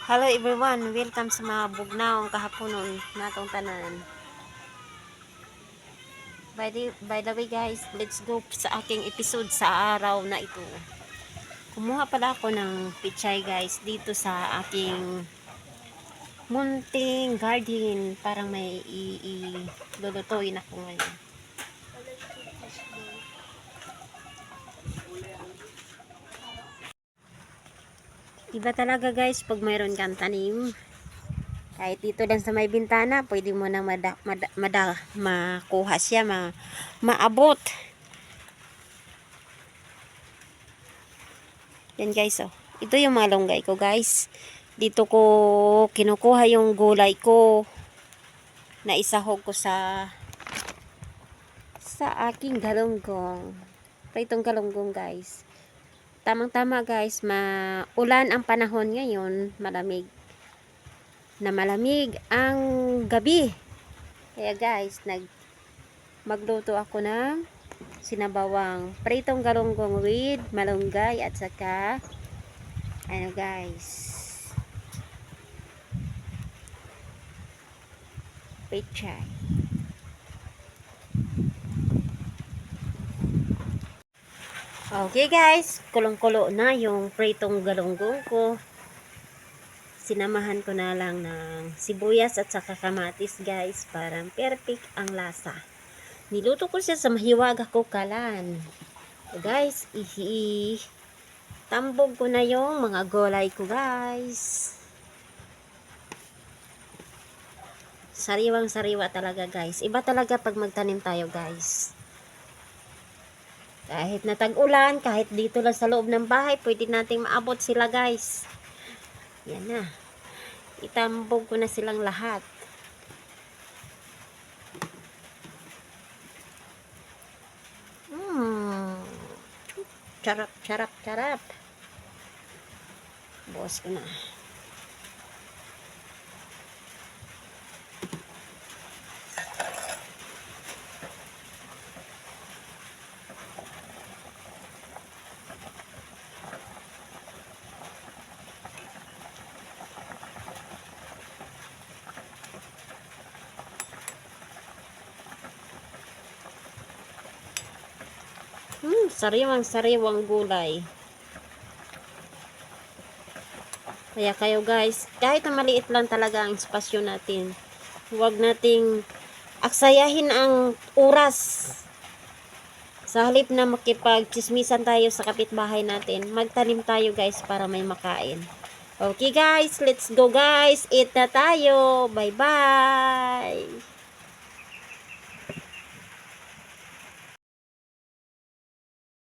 Hello everyone, welcome sa mga bugnaong kahaponon natong tanan. By the way guys, let's go sa aking episode sa araw na ito. Kumuha pala ako ng pichay guys dito sa aking munting garden. Parang may lulutuin ako ngayon. Iba talaga guys pag mayroon kang tanim. Kahit dito lang sa may bintana, pwede mo nang makuha siya, maabot. Yan guys, oh. Ito yung mga longgay ko guys. Dito ko kinukuha yung gulay ko na isahog ko sa aking galunggong. Pritong galunggong guys. Tamang-tama guys, maulan ang panahon ngayon, malamig ang gabi. Kaya guys, magluto ako ng sinabawang pritong galunggong with malunggay at saka ano guys, pechay. Okay guys, kulong-kulo na yung pritong galunggong ko. Sinamahan ko na lang ng sibuyas at saka kamatis guys, para perfect ang lasa. Niluto ko siya sa mahiwaga ko kalan. So guys, tambog ko na yung mga gulay ko guys. Sariwang sariwa talaga guys. Iba talaga pag magtanim tayo guys. Kahit na tag-ulan, kahit dito lang sa loob ng bahay, pwede nating maabot sila guys. Yan na. Itambog ko na silang lahat. Charap, charap, charap. Bukas ko na. Sariwang gulay. Kaya kayo guys, kahit na maliit lang talaga ang espasyo natin, huwag nating aksayahin ang oras. Sa halip na makipag-chismisan tayo sa kapitbahay natin, magtanim tayo guys para may makain. Okay guys, let's go guys. Eat na tayo. Bye bye.